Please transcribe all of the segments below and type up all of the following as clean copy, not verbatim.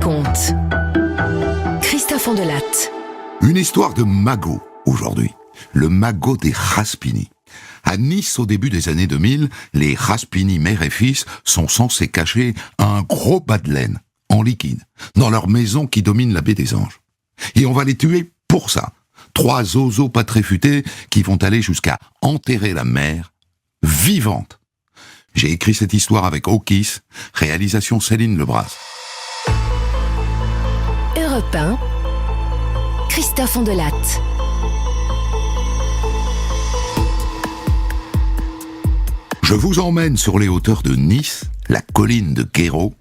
raconte. Christophe Ondelatte. Une histoire de magot, aujourd'hui. Le magot des Raspini. À Nice, au début des années 2000, les Raspini mère et fils sont censés cacher un gros bas de laine, en liquide, dans leur maison qui domine la baie des Anges. Et on va les tuer pour ça. 3 zozos pas très futés qui vont aller jusqu'à enterrer la mère vivante. J'ai écrit cette histoire avec Okis, réalisation Céline Lebras. Europe 1, Christophe Ondelatte. Je vous emmène sur les hauteurs de Nice, la colline de Guéraud,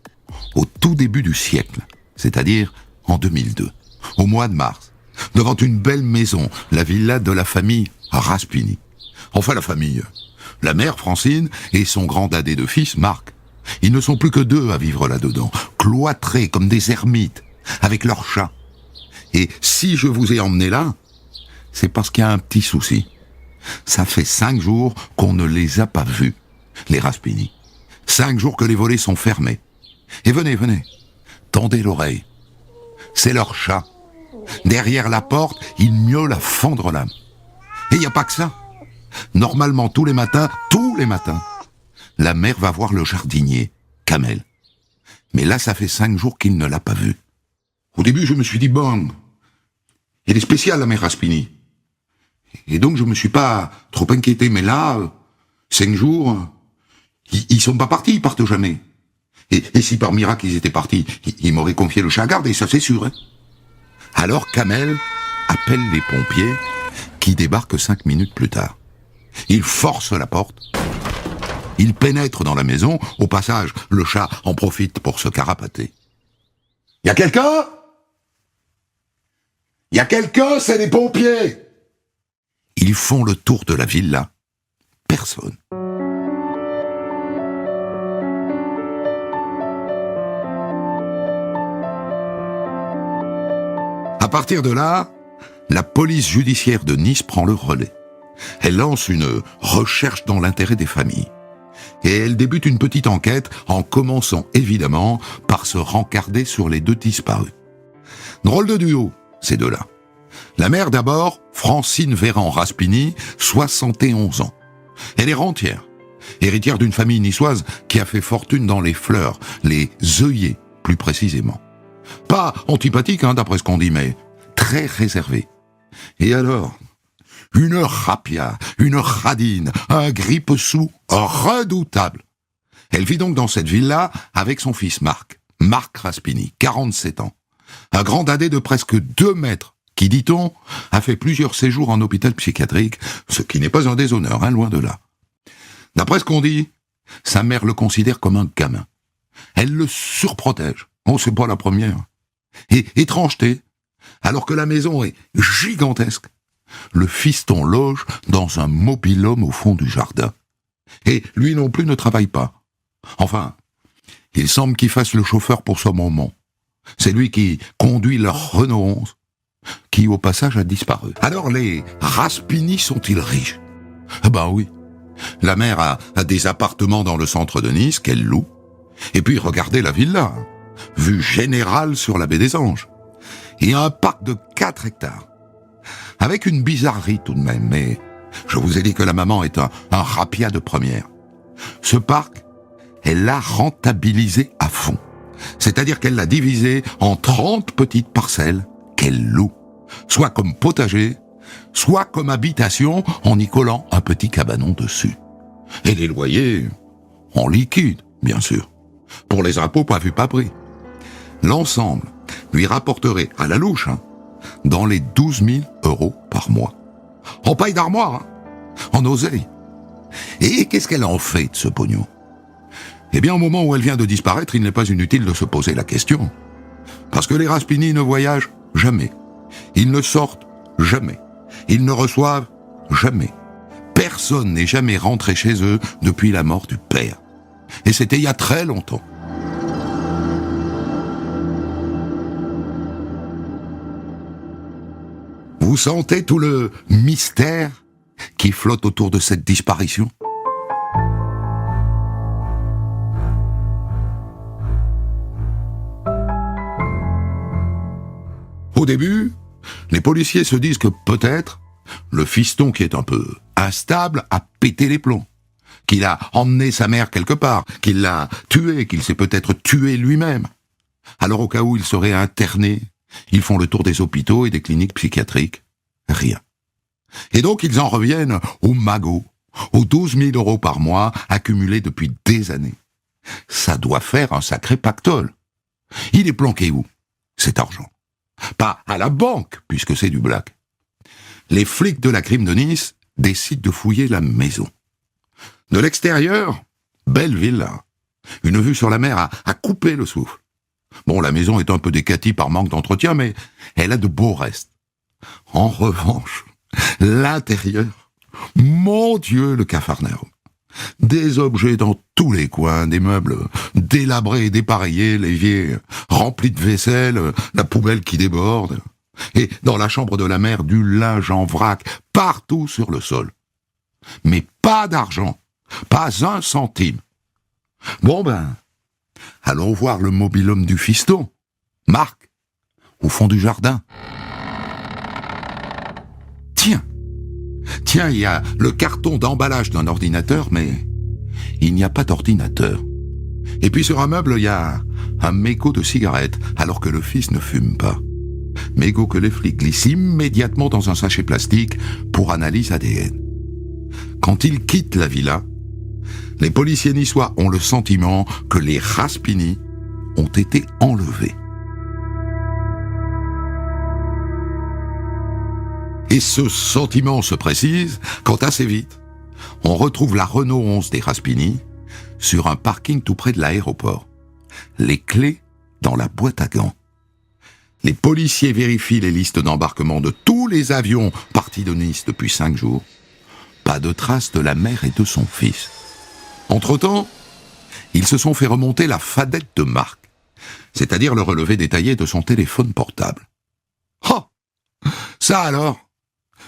au tout début du siècle, c'est-à-dire en 2002, au mois de mars, devant une belle maison, la villa de la famille Raspini. Enfin la famille, la mère Francine et son grand dadé de fils Marc. Ils ne sont plus que 2 à vivre là-dedans, cloîtrés comme des ermites, avec leurs chats. Et si je vous ai emmené là, c'est parce qu'il y a un petit souci. Ça fait 5 jours qu'on ne les a pas vus, les Raspini. 5 jours que les volets sont fermés. Et venez, tendez l'oreille. C'est leur chat. Derrière la porte, il miaule à fendre l'âme. Et il n'y a pas que ça. Normalement, tous les matins, la mère va voir le jardinier, Kamel. Mais là, ça fait 5 jours qu'il ne l'a pas vu. Au début, je me suis dit, bon, elle est spéciale, la mère Raspini. Et donc, je me suis pas trop inquiété. Mais là, 5 jours, ils sont pas partis, ils partent jamais. Et si par miracle ils étaient partis, ils m'auraient confié le chat à garder, ça c'est sûr. Hein. Alors Kamel appelle les pompiers, qui débarquent 5 minutes plus tard. Il force la porte. Il pénètre dans la maison. Au passage, le chat en profite pour se carapater. « Y a quelqu'un ? Y a quelqu'un, c'est les pompiers !» Ils font le tour de la villa. Personne. À partir de là, la police judiciaire de Nice prend le relais. Elle lance une recherche dans l'intérêt des familles. Et elle débute une petite enquête en commençant évidemment par se rencarder sur les 2 disparus. Drôle de duo, ces 2-là. La mère d'abord, Francine Véran-Raspini, 71 ans. Elle est rentière, héritière d'une famille niçoise qui a fait fortune dans les fleurs, les œillets plus précisément. Pas antipathique, d'après ce qu'on dit, mais très réservée. Et alors, une rapia, une radine, un grippe-sous redoutable. Elle vit donc dans cette villa avec son fils Marc Raspini, 47 ans. Un grand dadé de presque 2 mètres, qui, dit-on, a fait plusieurs séjours en hôpital psychiatrique, ce qui n'est pas un déshonneur, loin de là. D'après ce qu'on dit, sa mère le considère comme un gamin. Elle le surprotège. Oh, c'est pas la première. Et étrangeté, alors que la maison est gigantesque, le fiston loge dans un mobil-home au fond du jardin. Et lui non plus ne travaille pas. Enfin, il semble qu'il fasse le chauffeur pour ce moment. C'est lui qui conduit leur Renault 11, qui au passage a disparu. Alors les Raspini sont-ils riches ? Ben oui. La mère a des appartements dans le centre de Nice qu'elle loue. Et puis regardez la villa, vue générale sur la baie des Anges. Et un parc de 4 hectares. Avec une bizarrerie tout de même, mais je vous ai dit que la maman est un rapia de première. Ce parc, elle l'a rentabilisé à fond. C'est-à-dire qu'elle l'a divisé en 30 petites parcelles qu'elle loue. Soit comme potager, soit comme habitation en y collant un petit cabanon dessus. Et les loyers, en liquide, bien sûr. Pour les impôts, pas vu, pas pris. L'ensemble lui rapporterait à la louche, dans les 12 000 € par mois. En paille d'armoire, en oseille. Et qu'est-ce qu'elle en fait de ce pognon ? Eh bien, au moment où elle vient de disparaître, il n'est pas inutile de se poser la question. Parce que les Raspini ne voyagent jamais. Ils ne sortent jamais. Ils ne reçoivent jamais. Personne n'est jamais rentré chez eux depuis la mort du père. Et c'était il y a très longtemps. Vous sentez tout le mystère qui flotte autour de cette disparition ? Au début, les policiers se disent que peut-être le fiston qui est un peu instable a pété les plombs, qu'il a emmené sa mère quelque part, qu'il l'a tué, qu'il s'est peut-être tué lui-même. Alors au cas où il serait interné, ils font le tour des hôpitaux et des cliniques psychiatriques. Rien. Et donc ils en reviennent au magot, aux 12 000 € par mois accumulés depuis des années. Ça doit faire un sacré pactole. Il est planqué où, cet argent? Pas à la banque, puisque c'est du black. Les flics de la crime de Nice décident de fouiller la maison. De l'extérieur, belle villa. Une vue sur la mer a coupé le souffle. Bon, la maison est un peu décatie par manque d'entretien, mais elle a de beaux restes. En revanche, l'intérieur, mon Dieu, le Capharnaüm. Des objets dans tous les coins, des meubles délabrés et dépareillés, l'évier rempli de vaisselle, la poubelle qui déborde. Et dans la chambre de la mère, du linge en vrac, partout sur le sol. Mais pas d'argent, pas un centime. Bon ben, allons voir le mobil-homme du fiston, Marc, au fond du jardin. Tiens, il y a le carton d'emballage d'un ordinateur, mais il n'y a pas d'ordinateur. Et puis sur un meuble, il y a un mégot de cigarette, alors que le fils ne fume pas. Mégot que les flics glissent immédiatement dans un sachet plastique pour analyse ADN. Quand ils quittent la villa, les policiers niçois ont le sentiment que les Raspini ont été enlevés. Et ce sentiment se précise quand assez vite, on retrouve la Renault 11 des Raspini sur un parking tout près de l'aéroport. Les clés dans la boîte à gants. Les policiers vérifient les listes d'embarquement de tous les avions partis de Nice depuis 5 jours. Pas de traces de la mère et de son fils. Entre-temps, ils se sont fait remonter la fadette de Marc, c'est-à-dire le relevé détaillé de son téléphone portable. Oh, ça alors!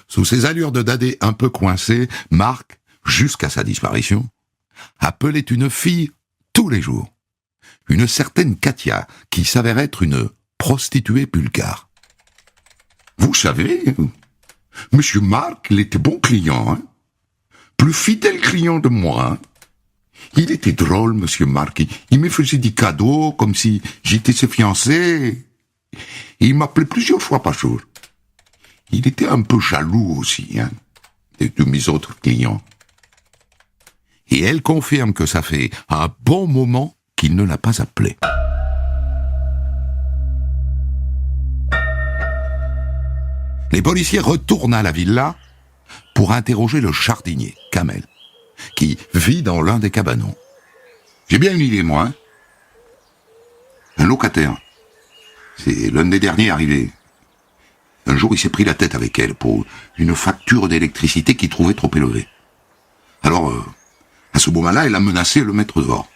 Sous ses allures de dadé un peu coincé, Marc, jusqu'à sa disparition, appelait une fille tous les jours. Une certaine Katia, qui s'avère être une prostituée bulgare. Vous savez, Monsieur Marc, il était bon client, hein? Plus fidèle client de moi, hein? Il était drôle, Monsieur Marc. Il me faisait des cadeaux comme si j'étais ses fiancé. Et il m'appelait plusieurs fois par jour. Il était un peu jaloux aussi, hein, de mes autres clients. Et elle confirme que ça fait un bon moment qu'il ne l'a pas appelée. Les policiers retournent à la villa pour interroger le jardinier, Kamel, qui vit dans l'un des cabanons. J'ai bien une idée, moi. Hein. Un locataire. C'est l'un des derniers arrivés. Un jour, il s'est pris la tête avec elle pour une facture d'électricité qu'il trouvait trop élevée. Alors, à ce moment-là, elle a menacé de le mettre dehors.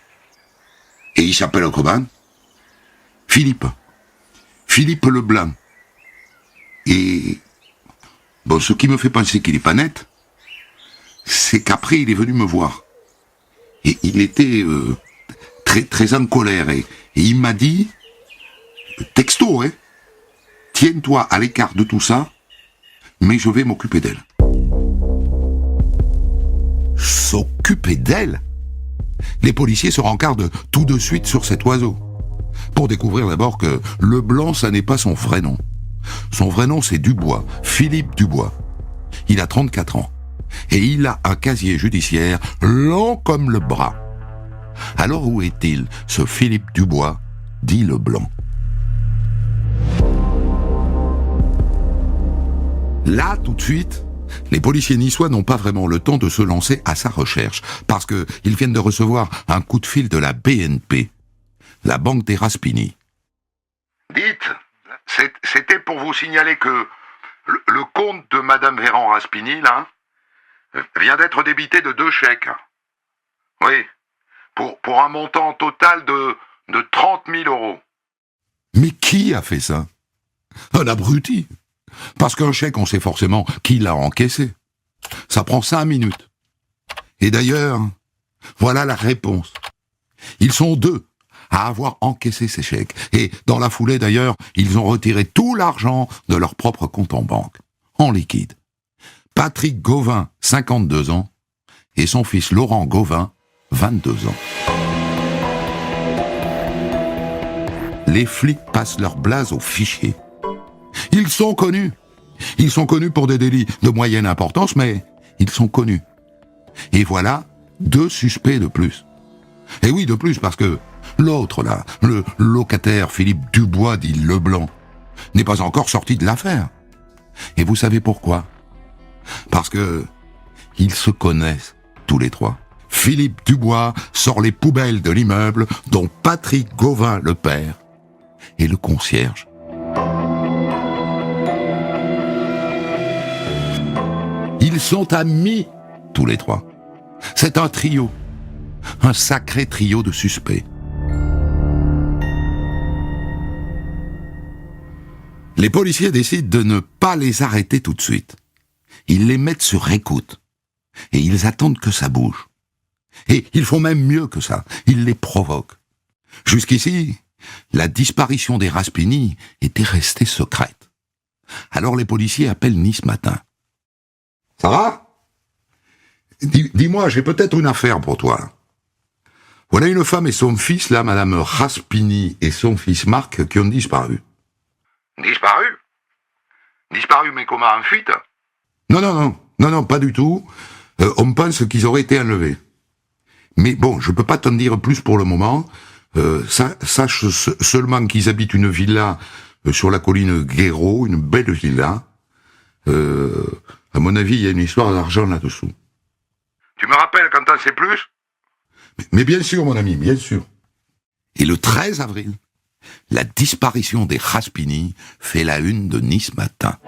Et il s'appelle comment? Philippe. Philippe Leblanc. Et bon, ce qui me fait penser qu'il est pas net, c'est qu'après, il est venu me voir. Et il était très, très en colère. Et il m'a dit, texto, hein, tiens-toi à l'écart de tout ça, mais je vais m'occuper d'elle. S'occuper d'elle? Les policiers se rencardent tout de suite sur cet oiseau. Pour découvrir d'abord que Leblanc, ça n'est pas son vrai nom. Son vrai nom, c'est Dubois, Philippe Dubois. Il a 34 ans. Et il a un casier judiciaire long comme le bras. Alors où est-il, ce Philippe Dubois, dit Leblanc? Là, tout de suite, les policiers niçois n'ont pas vraiment le temps de se lancer à sa recherche, parce qu'ils viennent de recevoir un coup de fil de la BNP, la banque des Raspini. Dites, c'était pour vous signaler que le compte de Madame Véran Raspini, là, vient d'être débité de 2 chèques. Oui, pour un montant total de 30 000 €. Mais qui a fait ça? Un abruti. Parce qu'un chèque, on sait forcément qui l'a encaissé. Ça prend 5 minutes. Et d'ailleurs, voilà la réponse. Ils sont 2 à avoir encaissé ces chèques. Et dans la foulée d'ailleurs, ils ont retiré tout l'argent de leur propre compte en banque, en liquide. Patrick Gauvin, 52 ans, et son fils Laurent Gauvin, 22 ans. Les flics passent leur blase au fichier. Ils sont connus. Ils sont connus pour des délits de moyenne importance, mais ils sont connus. Et voilà 2 suspects de plus. Et oui, de plus, parce que l'autre, là, le locataire Philippe Dubois, dit Leblanc, n'est pas encore sorti de l'affaire. Et vous savez pourquoi? Parce que ils se connaissent, tous les 3. Philippe Dubois sort les poubelles de l'immeuble dont Patrick Gauvin, le père, et le concierge. Ils sont amis, tous les 3. C'est un trio. Un sacré trio de suspects. Les policiers décident de ne pas les arrêter tout de suite. Ils les mettent sur écoute. Et ils attendent que ça bouge. Et ils font même mieux que ça. Ils les provoquent. Jusqu'ici, la disparition des Raspini était restée secrète. Alors les policiers appellent Nice Matin. « Sarah ? Dis-moi, j'ai peut-être une affaire pour toi. Voilà une femme et son fils, là, madame Raspini et son fils Marc, qui ont disparu. » « Disparu ? Disparu, mais comment, en fuite ? » Non, pas du tout. On pense qu'ils auraient été enlevés. Mais bon, je peux pas t'en dire plus pour le moment. Sache seulement qu'ils habitent une villa sur la colline Guéraud, une belle villa. À mon avis, il y a une histoire d'argent là-dessous. Tu me rappelles quand t'en sais plus ? Mais bien sûr, mon ami, bien sûr. Et le 13 avril, la disparition des Raspini fait la une de Nice Matin.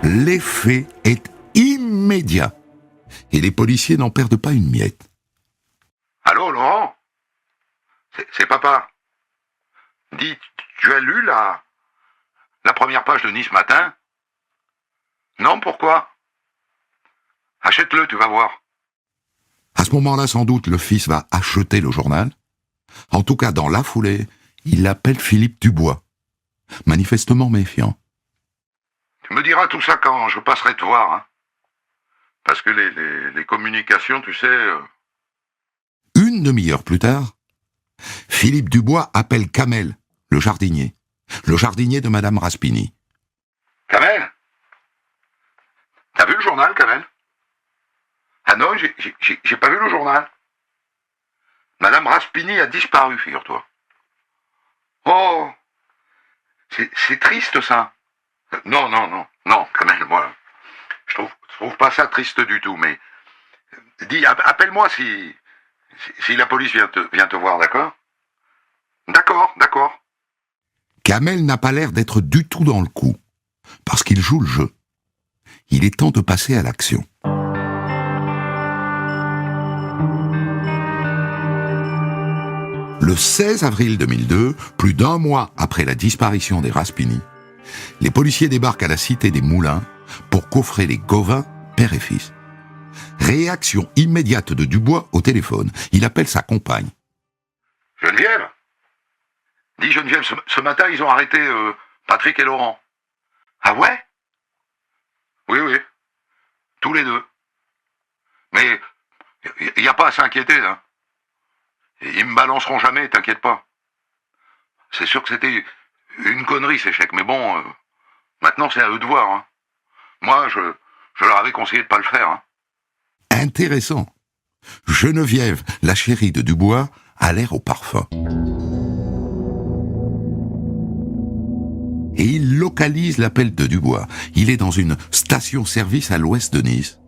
L'effet est immédiat. Et les policiers n'en perdent pas une miette. Allô, Laurent ? C'est papa. Dis, tu as lu la première page de Nice Matin ? Non, pourquoi ? Achète-le, tu vas voir. À ce moment-là, sans doute, le fils va acheter le journal. En tout cas, dans la foulée, il appelle Philippe Dubois, manifestement méfiant. Tu me diras tout ça quand je passerai te voir, hein. Parce que les communications, tu sais... Une demi-heure plus tard, Philippe Dubois appelle Kamel, le jardinier de madame Raspini. Kamel ? T'as vu le journal, Kamel ? Ah non, j'ai pas vu le journal. Madame Raspini a disparu, figure-toi. Oh, c'est triste, ça. Non, Kamel, moi, je trouve pas ça triste du tout, mais... Dis, appelle-moi si la police vient te voir, d'accord ? D'accord. Kamel n'a pas l'air d'être du tout dans le coup, parce qu'il joue le jeu. Il est temps de passer à l'action. Le 16 avril 2002, plus d'1 mois après la disparition des Raspini, les policiers débarquent à la cité des Moulins pour coffrer les Gauvin, père et fils. Réaction immédiate de Dubois au téléphone. Il appelle sa compagne. « Geneviève ? Dis Geneviève, ce matin ils ont arrêté Patrick et Laurent. »« Ah ouais ? » ?»« Oui, tous les 2. Mais il n'y a pas à s'inquiéter, hein. Ils me balanceront jamais, t'inquiète pas. C'est sûr que c'était une connerie ces chèques, mais bon, maintenant c'est à eux de voir, hein. Moi, je leur avais conseillé de pas le faire, hein. Intéressant. Geneviève, la chérie de Dubois, a l'air au parfum. Et il localise l'appel de Dubois. Il est dans une station-service à l'ouest de Nice,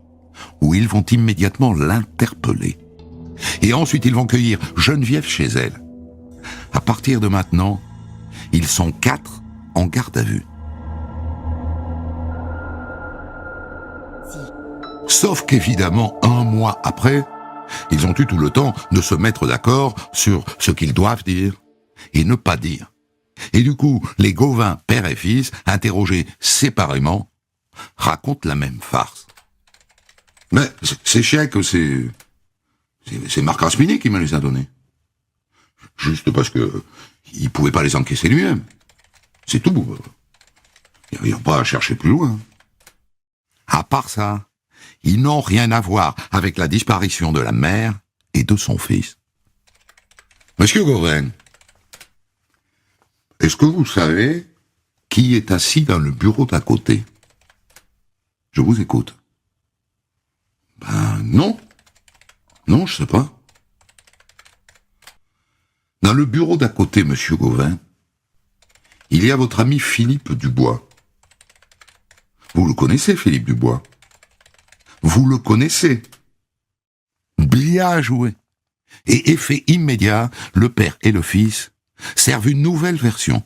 où ils vont immédiatement l'interpeller. Et ensuite, ils vont cueillir Geneviève chez elle. À partir de maintenant, ils sont 4 en garde à vue. Sauf qu'évidemment, 1 mois après, ils ont eu tout le temps de se mettre d'accord sur ce qu'ils doivent dire et ne pas dire. Et du coup, les Gauvin, père et fils, interrogés séparément, racontent la même farce. Mais ces chèques, C'est Marc Raspini qui me les a donnés. Juste parce que il pouvait pas les encaisser lui-même. C'est tout. Il n'y a pas à chercher plus loin. À part ça, ils n'ont rien à voir avec la disparition de la mère et de son fils. Monsieur Gauvin, est-ce que vous savez qui est assis dans le bureau d'à côté? Je vous écoute. Ben non. Non, je sais pas. Dans le bureau d'à côté, monsieur Gauvin, il y a votre ami Philippe Dubois. Vous le connaissez, Philippe Dubois? Vous le connaissez? Bien joué. Et effet immédiat, le père et le fils servent une nouvelle version.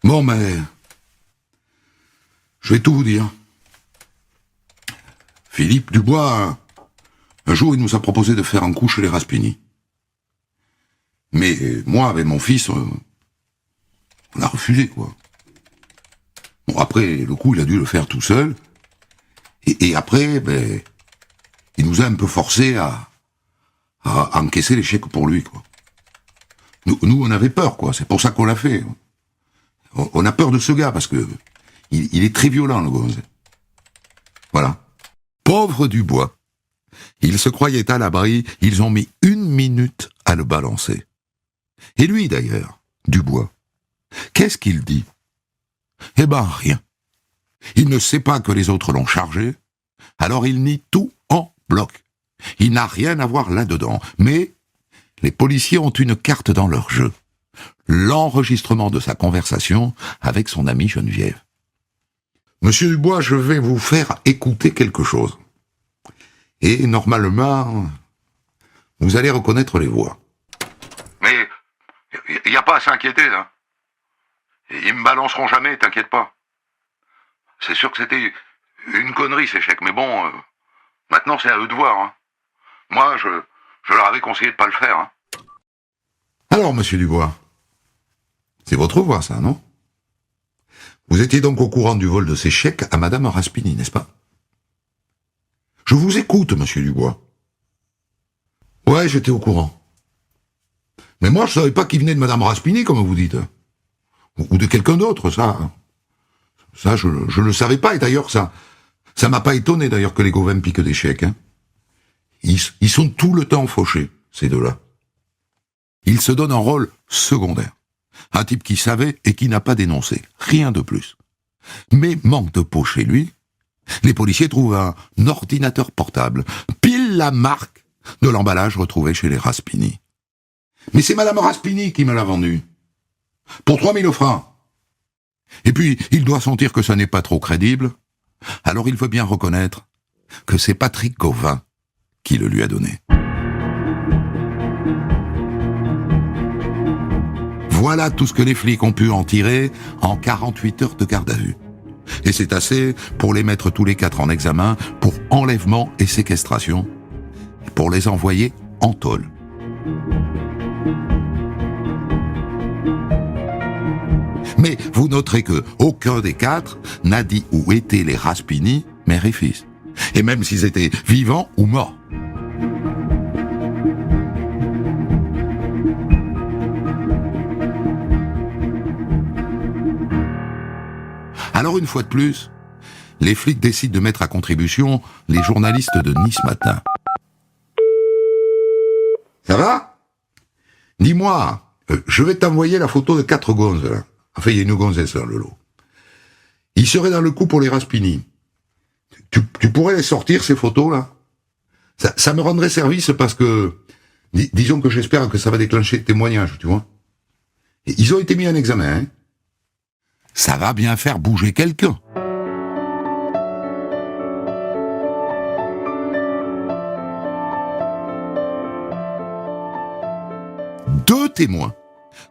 Bon, mais je vais tout vous dire. Philippe Dubois, un jour, il nous a proposé de faire un coup chez les Raspini. Mais moi, avec mon fils, on a refusé, quoi. Bon, après, le coup, il a dû le faire tout seul. Et après, ben, il nous a un peu forcé à encaisser les chèques pour lui, quoi. Nous, on avait peur, quoi. C'est pour ça qu'on l'a fait. On a peur de ce gars, parce que il est très violent, le gonze. Voilà. Pauvre Dubois. Il se croyait à l'abri, ils ont mis 1 minute à le balancer. Et lui, d'ailleurs, Dubois, qu'est-ce qu'il dit? Eh ben, rien. Il ne sait pas que les autres l'ont chargé, alors il nie tout en bloc. Il n'a rien à voir là-dedans, mais les policiers ont une carte dans leur jeu. L'enregistrement de sa conversation avec son amie Geneviève. Monsieur Dubois, je vais vous faire écouter quelque chose. Et normalement, vous allez reconnaître les voix. Mais il n'y a pas à s'inquiéter, là. Ils me balanceront jamais, t'inquiète pas. C'est sûr que c'était une connerie, ces chèques, mais bon, maintenant c'est à eux de voir. Hein. Moi, je leur avais conseillé de pas le faire. Hein. Alors, monsieur Dubois, c'est votre voix, ça, non? Vous étiez donc au courant du vol de ces chèques à madame Raspini, n'est-ce pas? Je vous écoute, monsieur Dubois. Ouais, j'étais au courant. Mais moi, je savais pas qu'il venait de madame Raspini, comme vous dites. Ou de quelqu'un d'autre, ça. Ça, je le savais pas, et d'ailleurs, ça m'a pas étonné, d'ailleurs, que les Gauvin piquent des chèques, hein. Ils sont tout le temps fauchés, ces deux-là. Ils se donnent un rôle secondaire. Un type qui savait et qui n'a pas dénoncé. Rien de plus. Mais manque de peau chez lui, les policiers trouvent un ordinateur portable, pile la marque de l'emballage retrouvé chez les Raspini. Mais c'est madame Raspini qui me l'a vendu. Pour 3000 francs. Et puis, il doit sentir que ça n'est pas trop crédible, alors il veut bien reconnaître que c'est Patrick Gauvin qui le lui a donné. Voilà tout ce que les flics ont pu en tirer en 48 heures de garde à vue. Et c'est assez pour les mettre tous les 4 en examen pour enlèvement et séquestration, pour les envoyer en tôle. Mais vous noterez que aucun des 4 n'a dit où étaient les Raspini, mère et fils. Et même s'ils étaient vivants ou morts. Alors une fois de plus, les flics décident de mettre à contribution les journalistes de Nice Matin. Ça va? Dis-moi, je vais t'envoyer la photo de 4 gonzes, là. Enfin, il y a une gonzesse dans le lot. Ils seraient dans le coup pour les Raspini. Tu pourrais les sortir, ces photos-là? Ça me rendrait service parce que, disons que j'espère que ça va déclencher témoignage, tu vois. Et ils ont été mis en examen, hein. Ça va bien faire bouger quelqu'un. Deux témoins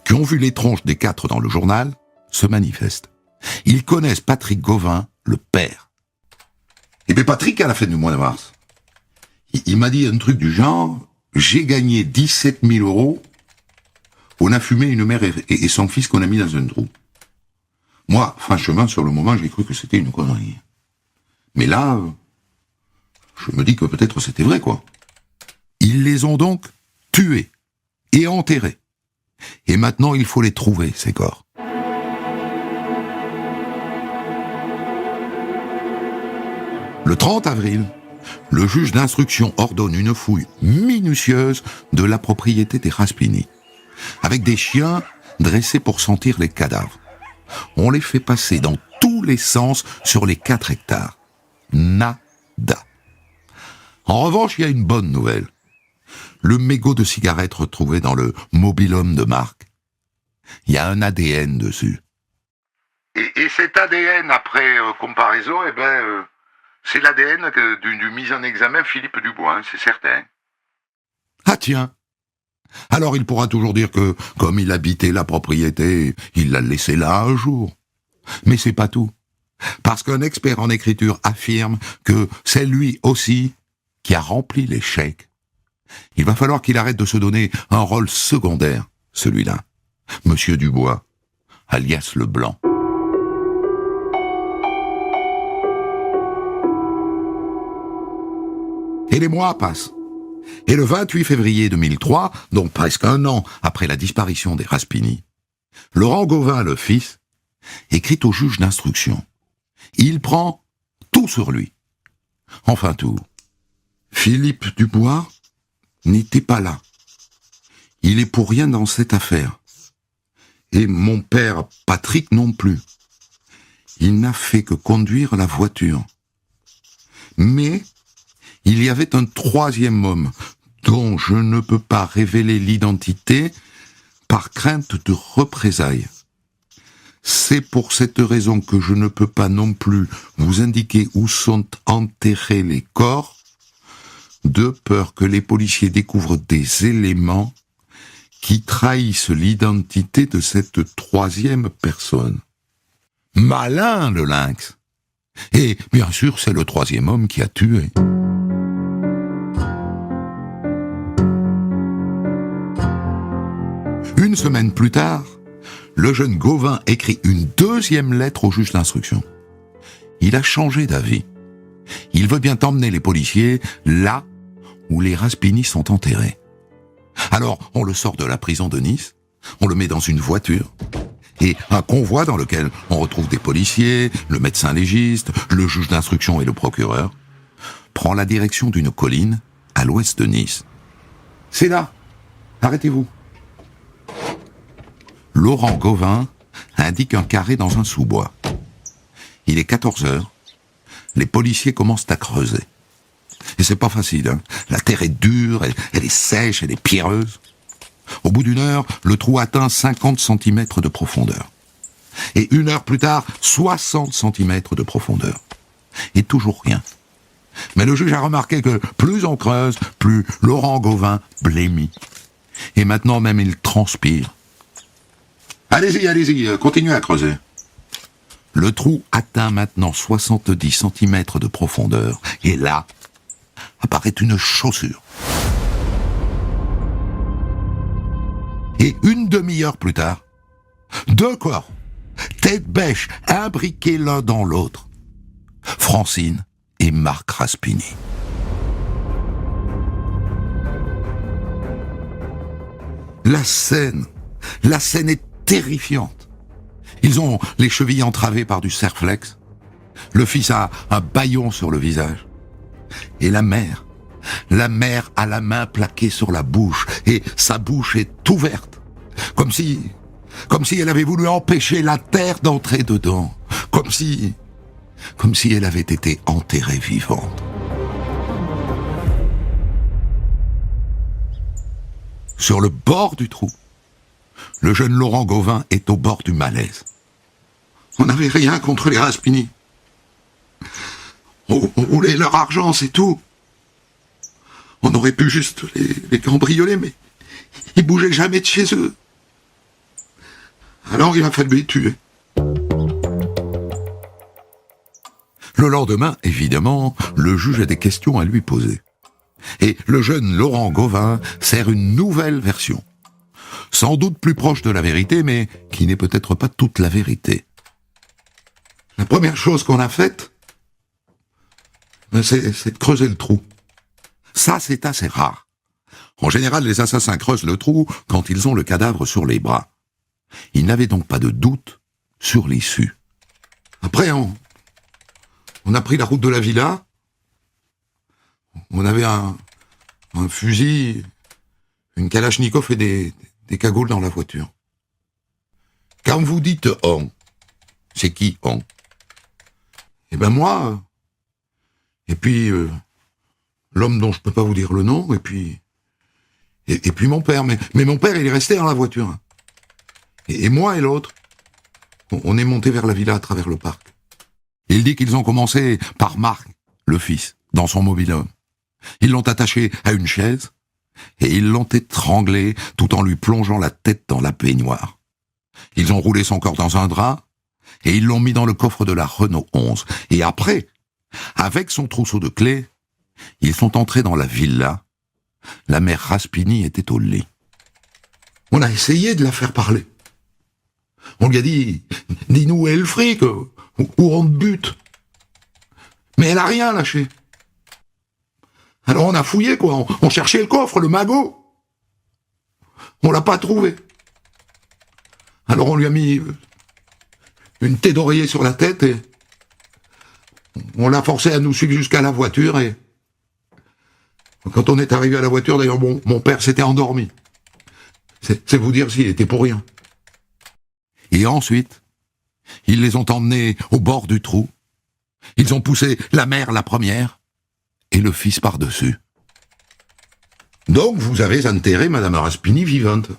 qui ont vu les tronches des 4 dans le journal se manifestent. Ils connaissent Patrick Gauvin, le père. Et bien Patrick, à la fin du mois de mars, il m'a dit un truc du genre, j'ai gagné 17 000 €, on a fumé une mère et son fils qu'on a mis dans un trou. Moi, franchement, sur le moment, j'ai cru que c'était une connerie. Mais là, je me dis que peut-être c'était vrai, quoi. Ils les ont donc tués et enterrés. Et maintenant, il faut les trouver, ces corps. Le 30 avril, le juge d'instruction ordonne une fouille minutieuse de la propriété des Raspini, avec des chiens dressés pour sentir les cadavres. On les fait passer dans tous les sens sur les 4 hectares. Nada. En revanche, il y a une bonne nouvelle. Le mégot de cigarette retrouvé dans le mobil-home de Marc. Il y a un ADN dessus. Et cet ADN, après comparaison, c'est l'ADN du mis en examen Philippe Dubois, hein, c'est certain. Ah tiens. Alors il pourra toujours dire que, comme il habitait la propriété, il l'a laissée là un jour. Mais c'est pas tout. Parce qu'un expert en écriture affirme que c'est lui aussi qui a rempli les chèques. Il va falloir qu'il arrête de se donner un rôle secondaire, celui-là. Monsieur Dubois, alias Leblanc. Et les mois passent. Et le 28 février 2003, donc presque un an après la disparition des Raspini, Laurent Gauvin, le fils, écrit au juge d'instruction. Il prend tout sur lui. Enfin tout. Philippe Dubois n'était pas là. Il est pour rien dans cette affaire. Et mon père, Patrick, non plus. Il n'a fait que conduire la voiture. Mais il y avait un 3e homme dont je ne peux pas révéler l'identité par crainte de représailles. C'est pour cette raison que je ne peux pas non plus vous indiquer où sont enterrés les corps, de peur que les policiers découvrent des éléments qui trahissent l'identité de cette 3e personne. Malin, le lynx. Et bien sûr, c'est le 3e homme qui a tué. Une semaine plus tard, le jeune Gauvin écrit une 2e lettre au juge d'instruction. Il a changé d'avis. Il veut bien emmener les policiers là où les Raspini sont enterrés. Alors, on le sort de la prison de Nice, on le met dans une voiture, et un convoi dans lequel on retrouve des policiers, le médecin légiste, le juge d'instruction et le procureur, prend la direction d'une colline à l'ouest de Nice. C'est là. Arrêtez-vous. Laurent Gauvin indique un carré dans un sous-bois. Il est 14 heures. Les policiers commencent à creuser. Et c'est pas facile, hein. La terre est dure, elle est sèche, elle est pierreuse. Au bout d'1 heure, le trou atteint 50 cm de profondeur. Et 1 heure plus tard, 60 cm de profondeur. Et toujours rien. Mais le juge a remarqué que plus on creuse, plus Laurent Gauvin blêmit. Et maintenant même il transpire. Allez-y, continuez à creuser. Le trou atteint maintenant 70 cm de profondeur. Et là, apparaît une chaussure. Et une demi-heure plus tard, 2 corps, tête bêche, imbriqués l'un dans l'autre. Francine et Marc Raspini. La scène est terrifiante. Ils ont les chevilles entravées par du Serflex. Le fils a un bâillon sur le visage. Et la mère a la main plaquée sur la bouche, et sa bouche est ouverte, comme si elle avait voulu empêcher la terre d'entrer dedans, comme si elle avait été enterrée vivante. Sur le bord du trou, le jeune Laurent Gauvin est au bord du malaise. On n'avait rien contre les Raspini. On voulait leur argent, c'est tout. On aurait pu juste les cambrioler, mais ils bougeaient jamais de chez eux. Alors il a fallu les tuer. Le lendemain, évidemment, le juge a des questions à lui poser. Et le jeune Laurent Gauvin sert une nouvelle version. Sans doute plus proche de la vérité, mais qui n'est peut-être pas toute la vérité. La première chose qu'on a faite, c'est de creuser le trou. Ça, c'est assez rare. En général, les assassins creusent le trou quand ils ont le cadavre sur les bras. Ils n'avaient donc pas de doute sur l'issue. Après, on a pris la route de la villa. On avait un fusil, une kalachnikov et des cagoules dans la voiture. Quand vous dites « on », c'est qui « on » ? Eh ben moi, et puis l'homme dont je peux pas vous dire le nom, et puis mon père. Mais mon père, il est resté dans la voiture. Et moi et l'autre, on est monté vers la villa à travers le parc. Il dit qu'ils ont commencé par Marc, le fils, dans son mobil-home. Ils l'ont attaché à une chaise et ils l'ont étranglé tout en lui plongeant la tête dans la baignoire. Ils ont roulé son corps dans un drap et ils l'ont mis dans le coffre de la Renault 11. Et après, avec son trousseau de clés, ils sont entrés dans la villa. La mère Raspini était au lit. On a essayé de la faire parler. On lui a dit « Dis-nous où est le fric, ou on te bute ». Mais elle a rien lâché. Alors on a fouillé, quoi. On cherchait le coffre, le magot. On l'a pas trouvé. Alors on lui a mis une thé d'oreiller sur la tête et on l'a forcé à nous suivre jusqu'à la voiture et quand on est arrivé à la voiture, d'ailleurs, mon père s'était endormi. C'est vous dire s'il était pour rien. Et ensuite, ils les ont emmenés au bord du trou. Ils ont poussé la mère la première et le fils par-dessus. Donc vous avez enterré Madame Raspini vivante.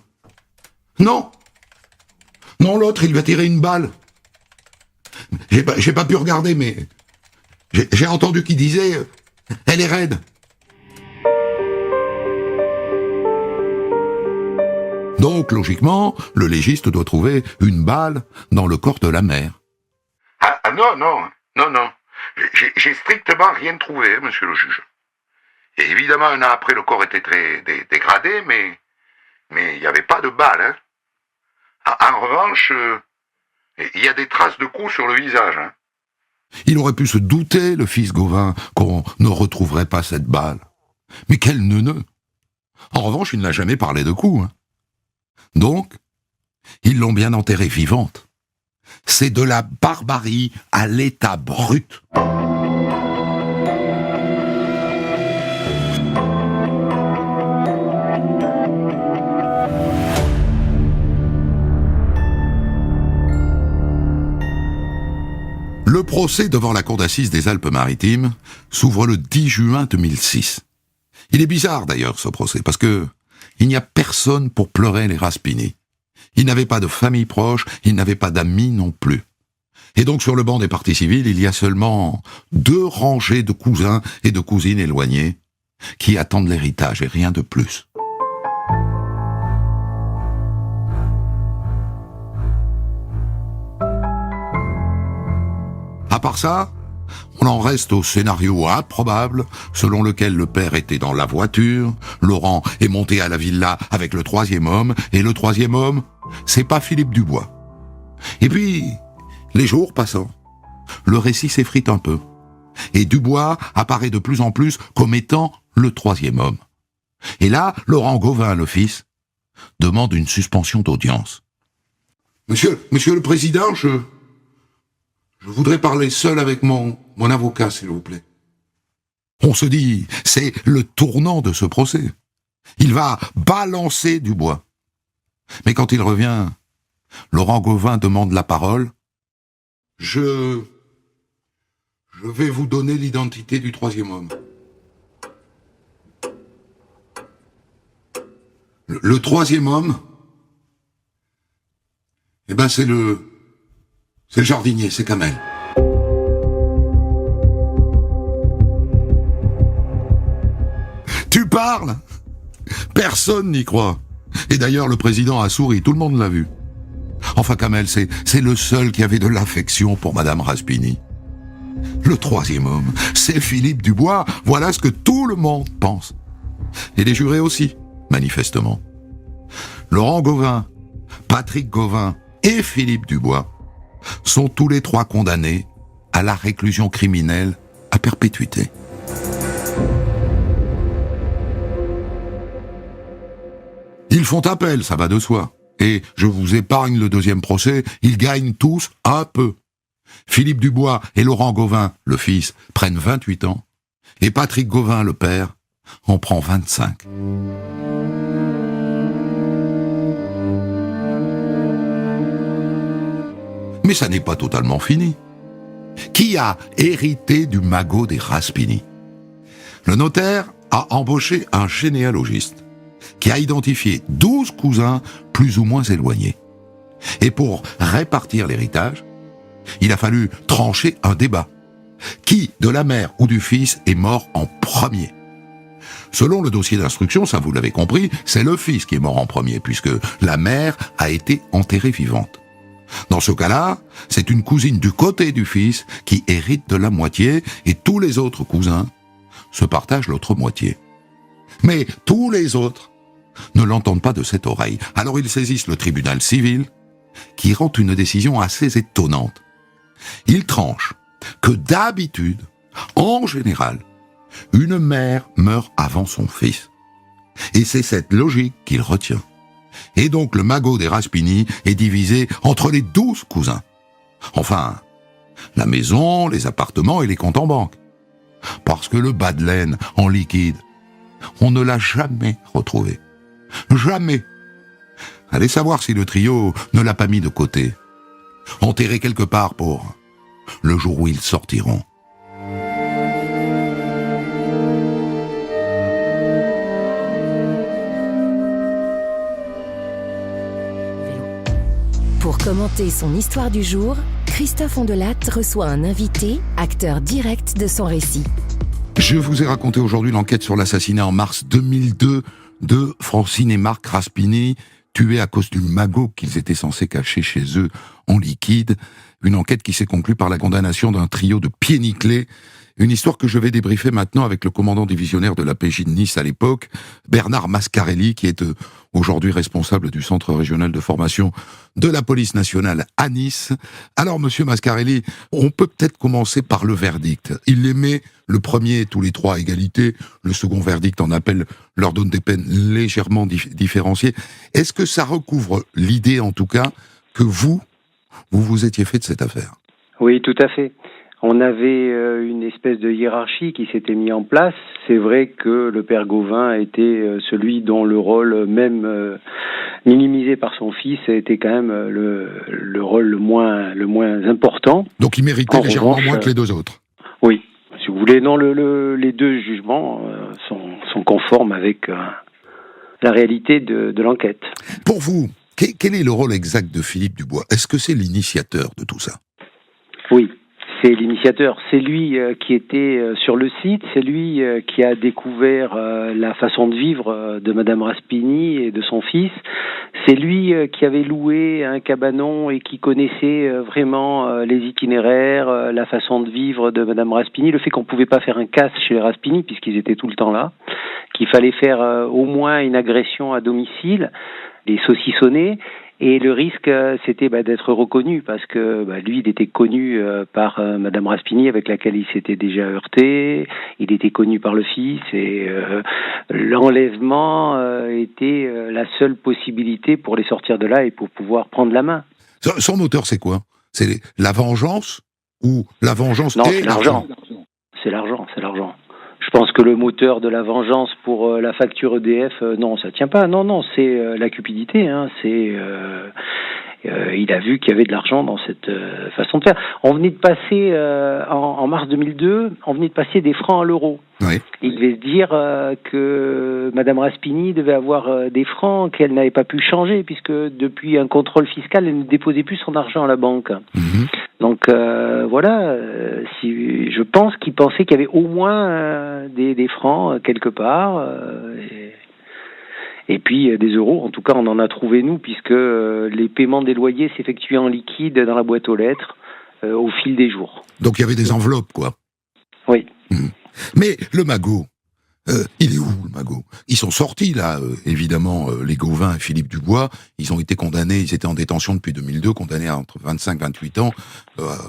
Non. Non, l'autre, il lui a tiré une balle. J'ai pas pu regarder, mais j'ai entendu qu'il disait « Elle est raide ». Donc, logiquement, le légiste doit trouver une balle dans le corps de la mère. Ah non. J'ai strictement rien trouvé, monsieur le juge. Et évidemment, un an après, le corps était très dégradé, mais il n'y avait pas de balle. Hein. En revanche, il y a des traces de coups sur le visage. Hein. Il aurait pu se douter, le fils Gauvin, qu'on ne retrouverait pas cette balle. Mais quel neuneu! En revanche, il n'a jamais parlé de coups. Hein. Donc, ils l'ont bien enterrée vivante. C'est de la barbarie à l'état brut. Le procès devant la cour d'assises des Alpes-Maritimes s'ouvre le 10 juin 2006. Il est bizarre d'ailleurs ce procès, parce que il n'y a personne pour pleurer les Raspini. Ils n'avaient pas de famille proche, ils n'avaient pas d'amis non plus. Et donc sur le banc des parties civiles, il y a seulement 2 rangées de cousins et de cousines éloignés qui attendent l'héritage et rien de plus. À part ça, on en reste au scénario improbable selon lequel le père était dans la voiture, Laurent est monté à la villa avec le 3e homme, et le 3e homme, c'est pas Philippe Dubois. Et puis, les jours passant, le récit s'effrite un peu, et Dubois apparaît de plus en plus comme étant le 3e homme. Et là, Laurent Gauvin, le fils, demande une suspension d'audience. Monsieur le Président, je voudrais parler seul avec mon avocat, s'il vous plaît. On se dit, c'est le tournant de ce procès. Il va balancer Dubois. Mais quand il revient, Laurent Gauvin demande la parole. Je vais vous donner l'identité du 3e homme. Le 3e homme, eh ben c'est le jardinier, c'est Kamel. Tu parles ? Personne n'y croit. Et d'ailleurs, le président a souri, tout le monde l'a vu. Enfin, Kamel, c'est le seul qui avait de l'affection pour Madame Raspini. Le 3e homme, c'est Philippe Dubois, voilà ce que tout le monde pense. Et les jurés aussi, manifestement. Laurent Gauvin, Patrick Gauvin et Philippe Dubois sont tous les 3 condamnés à la réclusion criminelle à perpétuité. Ils font appel, ça va de soi. Et je vous épargne le deuxième procès, ils gagnent tous un peu. Philippe Dubois et Laurent Gauvin, le fils, prennent 28 ans, et Patrick Gauvin, le père, en prend 25. Mais ça n'est pas totalement fini. Qui a hérité du magot des Raspini? Le notaire a embauché un généalogiste qui a identifié 12 cousins plus ou moins éloignés. Et pour répartir l'héritage, il a fallu trancher un débat. Qui, de la mère ou du fils, est mort en premier? Selon le dossier d'instruction, ça vous l'avez compris, c'est le fils qui est mort en premier, puisque la mère a été enterrée vivante. Dans ce cas-là, c'est une cousine du côté du fils qui hérite de la moitié, et tous les autres cousins se partagent l'autre moitié. Mais tous les autres ne l'entendent pas de cette oreille. Alors ils saisissent le tribunal civil, qui rend une décision assez étonnante. Il tranche que d'habitude, en général, une mère meurt avant son fils. Et c'est cette logique qu'il retient. Et donc le magot des Raspini est divisé entre les 12 cousins. Enfin, la maison, les appartements et les comptes en banque. Parce que le bas de laine en liquide, on ne l'a jamais retrouvé. Jamais. Allez savoir si le trio ne l'a pas mis de côté. Enterré quelque part pour le jour où ils sortiront. Pour commenter son histoire du jour, Christophe Ondelat reçoit un invité, acteur direct de son récit. Je vous ai raconté aujourd'hui l'enquête sur l'assassinat en mars 2002 de Francine et Marc Raspini, tués à cause du magot qu'ils étaient censés cacher chez eux en liquide. Une enquête qui s'est conclue par la condamnation d'un trio de pieds nickelés. Une histoire que je vais débriefer maintenant avec le commandant divisionnaire de la PJ de Nice à l'époque, Bernard Mascarelli, qui est aujourd'hui responsable du centre régional de formation de la police nationale à Nice. Alors, monsieur Mascarelli, on peut peut-être commencer par le verdict. Il les met, le premier, tous les trois à égalité. Le second verdict en appel leur donne des peines légèrement différenciées. Est-ce que ça recouvre l'idée, en tout cas, que vous vous étiez fait de cette affaire? Oui, tout à fait. On avait une espèce de hiérarchie qui s'était mise en place. C'est vrai que le père Gauvin était celui dont le rôle, même minimisé par son fils, était quand même le rôle le moins important. Donc il méritait légèrement moins que les deux autres. Oui, si vous voulez. Non, les deux jugements sont conformes avec la réalité de l'enquête. Pour vous, quel est le rôle exact de Philippe Dubois? Est-ce que c'est l'initiateur de tout ça? Oui. C'est l'initiateur, c'est lui qui était sur le site, c'est lui qui a découvert la façon de vivre de Madame Raspini et de son fils, c'est lui qui avait loué un cabanon et qui connaissait vraiment les itinéraires, la façon de vivre de Madame Raspini, le fait qu'on pouvait pas faire un casse chez les Raspini puisqu'ils étaient tout le temps là, qu'il fallait faire au moins une agression à domicile, les saucissonner. Et le risque, c'était d'être reconnu, parce que lui, il était connu par Madame Raspini, avec laquelle il s'était déjà heurté. Il était connu par le fils, et l'enlèvement était la seule possibilité pour les sortir de là et pour pouvoir prendre la main. Son moteur, c'est quoi? C'est la vengeance ou la vengeance? Non, c'est l'argent. C'est l'argent. Je pense que le moteur de la vengeance pour la facture EDF, non, ça tient pas. Non, c'est la cupidité. Il a vu qu'il y avait de l'argent dans cette façon de faire. On venait de passer, en mars 2002, on venait de passer des francs à l'euro. Oui. Il devait se dire que Madame Raspini devait avoir des francs qu'elle n'avait pas pu changer, puisque depuis un contrôle fiscal, elle ne déposait plus son argent à la banque. Mmh. Donc je pense qu'il pensait qu'il y avait au moins des francs quelque part, et puis des euros. En tout cas, on en a trouvé nous, puisque les paiements des loyers s'effectuaient en liquide dans la boîte aux lettres au fil des jours. Donc il y avait des enveloppes, quoi. Oui. Mais le magot, il est où, le magot? Ils sont sortis, là, évidemment, les Gauvin et Philippe Dubois. Ils ont été condamnés, ils étaient en détention depuis 2002, condamnés à entre 25 et 28 ans.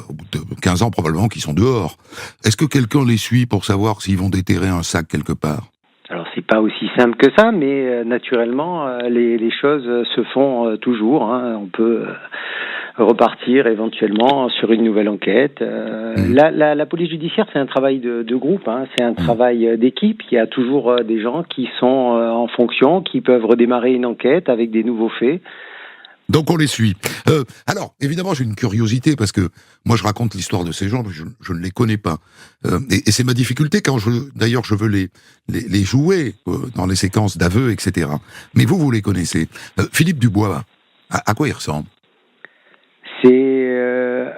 Au bout de 15 ans, probablement, qu'ils sont dehors. Est-ce que quelqu'un les suit pour savoir s'ils vont déterrer un sac quelque part? Alors c'est pas aussi simple que ça, mais naturellement, les choses se font toujours. Hein. On peut repartir éventuellement sur une nouvelle enquête. La police judiciaire, c'est un travail de groupe, hein. C'est un travail d'équipe. Il y a toujours des gens qui sont en fonction, qui peuvent redémarrer une enquête avec des nouveaux faits. Donc on les suit. Alors, évidemment, j'ai une curiosité, parce que moi je raconte l'histoire de ces gens, je ne les connais pas. Et c'est ma difficulté quand je veux les jouer dans les séquences d'aveux, etc. Mais vous les connaissez. Philippe Dubois, à quoi il ressemble ? C'est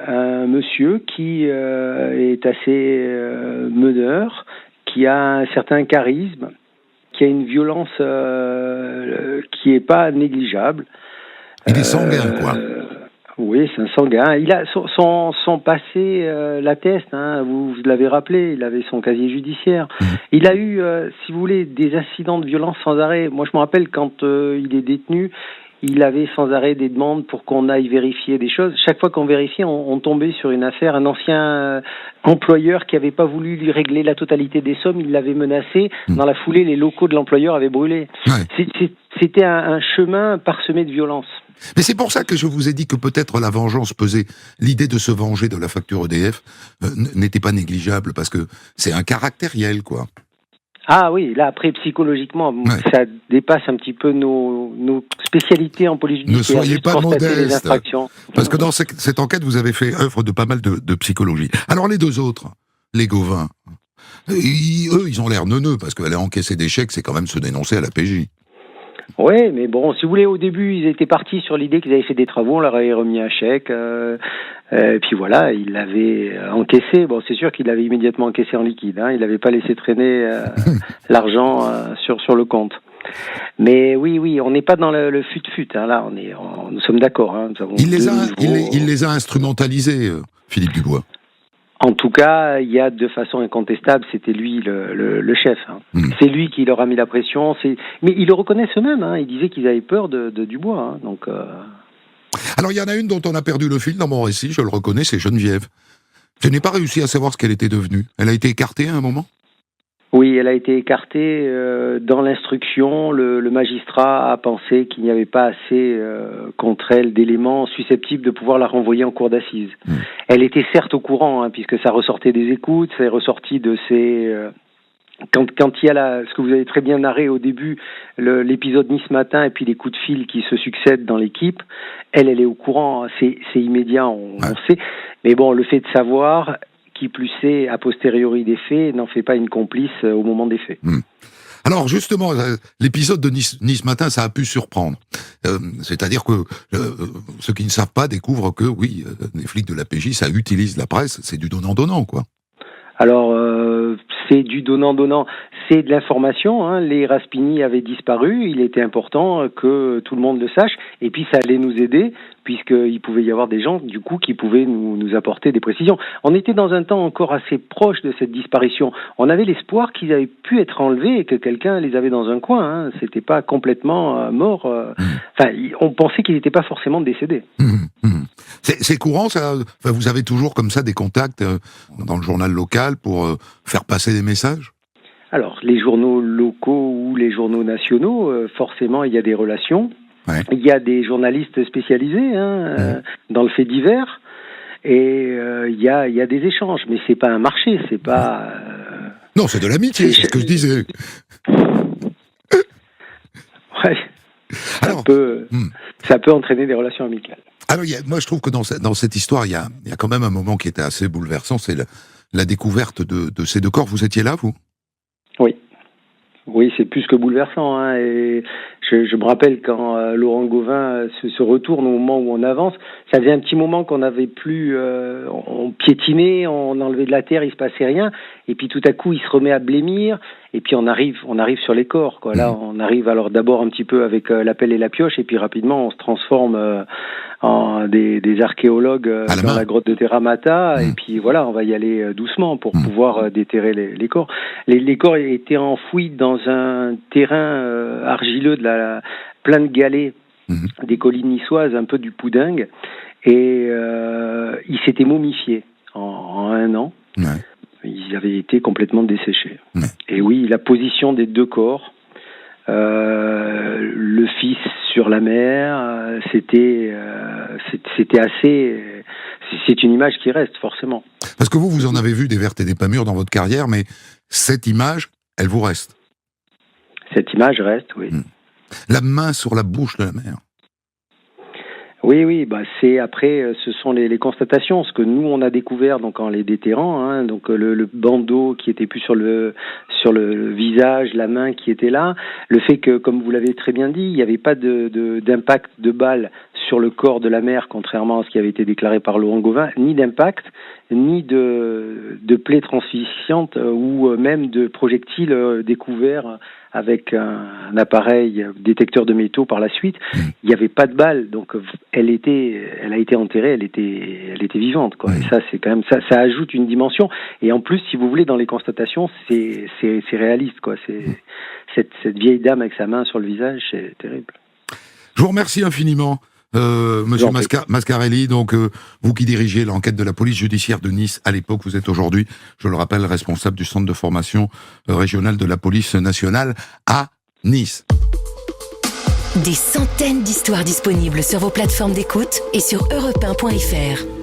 un monsieur qui est assez meneur, qui a un certain charisme, qui a une violence qui est pas négligeable. Il est sanguin, quoi. Oui, c'est un sanguin. Il a son passé l'atteste. Hein, vous l'avez rappelé, il avait son casier judiciaire. Il a eu, si vous voulez, des incidents de violence sans arrêt. Moi, je me rappelle quand il est détenu, il avait sans arrêt des demandes pour qu'on aille vérifier des choses. Chaque fois qu'on vérifiait, on tombait sur une affaire. Un ancien employeur qui n'avait pas voulu lui régler la totalité des sommes, il l'avait menacé. Dans la foulée, les locaux de l'employeur avaient brûlé. Ouais. C'était un chemin parsemé de violence. Mais c'est pour ça que je vous ai dit que peut-être la vengeance pesait. L'idée de se venger de la facture EDF n'était pas négligeable, parce que c'est un caractériel, quoi. Ah oui, là après psychologiquement, ça dépasse un petit peu nos spécialités en police judiciaire. Ne soyez pas modeste, parce que dans cette enquête, vous avez fait œuvre de pas mal de psychologie. Alors les deux autres, les Gauvin, ils ont l'air neuneux, parce qu'aller encaisser des chèques, c'est quand même se dénoncer à la PJ. Oui, mais bon, si vous voulez, au début, ils étaient partis sur l'idée qu'ils avaient fait des travaux, on leur avait remis un chèque, et puis voilà, ils l'avaient encaissé. Bon, c'est sûr qu'il l'avait immédiatement encaissé en liquide, hein, il n'avait pas laissé traîner l'argent sur le compte. Mais oui, on n'est pas dans le fut-fut, hein, là, nous sommes d'accord. Hein, il les a instrumentalisés, Philippe Dubois. En tout cas, il y a de façon incontestable, c'était lui le chef. Hein. C'est lui qui leur a mis la pression. Mais ils le reconnaissent eux-mêmes. Hein. Ils disaient qu'ils avaient peur de Dubois. Hein. Donc. Alors il y en a une dont on a perdu le fil dans mon récit. Je le reconnais, c'est Geneviève. Je n'ai pas réussi à savoir ce qu'elle était devenue. Elle a été écartée à un moment ? Oui, elle a été écartée dans l'instruction. Le magistrat a pensé qu'il n'y avait pas assez contre elle d'éléments susceptibles de pouvoir la renvoyer en cour d'assises. Elle était certes au courant, hein, puisque ça ressortait des écoutes, ça est ressorti de ses... Quand il y a ce que vous avez très bien narré au début, l'épisode Nice Matin et puis les coups de fil qui se succèdent dans l'équipe, elle est au courant, c'est immédiat, on sait. Mais bon, le fait de savoir... qui plus est a posteriori des faits, n'en fait pas une complice au moment des faits. Alors justement, l'épisode de Nice Matin, ça a pu surprendre. C'est-à-dire que ceux qui ne savent pas découvrent que, oui, les flics de la PJ, ça utilise la presse, c'est du donnant-donnant, quoi. Alors, c'est du donnant-donnant, c'est de l'information, hein. Les Raspini avaient disparu, il était important que tout le monde le sache, et puis ça allait nous aider, puisqu'il pouvait y avoir des gens, du coup, qui pouvaient nous apporter des précisions. On était dans un temps encore assez proche de cette disparition. On avait l'espoir qu'ils avaient pu être enlevés et que quelqu'un les avait dans un coin, hein. C'était pas complètement mort. Enfin, on pensait qu'ils n'étaient pas forcément décédés. C'est courant, ça. Enfin, vous avez toujours comme ça des contacts dans le journal local pour faire passer des messages ? Alors, les journaux locaux ou les journaux nationaux, forcément, il y a des relations. Ouais. Il y a des journalistes spécialisés dans le fait divers, et il y a des échanges, mais c'est pas un marché, c'est pas. Non, c'est de l'amitié, c'est ce que je disais. Ouais. Alors, ça peut entraîner des relations amicales. Alors, moi, je trouve que dans cette histoire, il y a quand même un moment qui était assez bouleversant, c'est la découverte de ces deux corps. Vous étiez là, vous ? Oui. Oui, c'est plus que bouleversant, hein. Et je me rappelle quand Laurent Gauvin se retourne au moment où on avance, ça faisait un petit moment qu'on n'avait plus, on piétinait, on enlevait de la terre, il se passait rien, et puis tout à coup il se remet à blêmir, et puis on arrive sur les corps, quoi. Là, on arrive alors d'abord un petit peu avec la pelle et la pioche, et puis rapidement on se transforme en des archéologues dans la grotte de Terra Mata, et puis voilà, on va y aller doucement pour pouvoir déterrer les corps. Les corps étaient enfouis dans un terrain argileux plein de galets des collines niçoises, un peu du Poudingue, et ils s'étaient momifiés en 1 an. Ouais. ils avaient été complètement desséchés. Ouais. Et oui, la position des 2 corps, le fils sur la mère, c'était assez... C'est une image qui reste, forcément. Parce que vous en avez vu des vertes et des pas mûres dans votre carrière, mais cette image, elle vous reste. Cette image reste, oui. La main sur la bouche de la mère. Oui, c'est après, ce sont les constatations, ce que nous on a découvert donc en les déterrant, hein, donc le bandeau qui était plus sur le visage, la main qui était là, le fait que, comme vous l'avez très bien dit, il n'y avait pas d'impact de balle sur le corps de la mère, contrairement à ce qui avait été déclaré par Laurent Gauvin, ni d'impact, ni de plaies transficientes ou même de projectiles découverts avec un appareil détecteur de métaux par la suite. Il n'y avait pas de balle, donc elle a été enterrée, elle était vivante, quoi. Et ça, c'est quand même ça ajoute une dimension. Et en plus, si vous voulez, dans les constatations, c'est réaliste, quoi. C'est cette vieille dame avec sa main sur le visage, c'est terrible. Je vous remercie infiniment. Monsieur Mascarelli, donc vous qui dirigez l'enquête de la police judiciaire de Nice à l'époque, vous êtes aujourd'hui, je le rappelle, responsable du centre de formation régional de la police nationale à Nice. Des centaines d'histoires disponibles sur vos plateformes d'écoute et sur europe1.fr.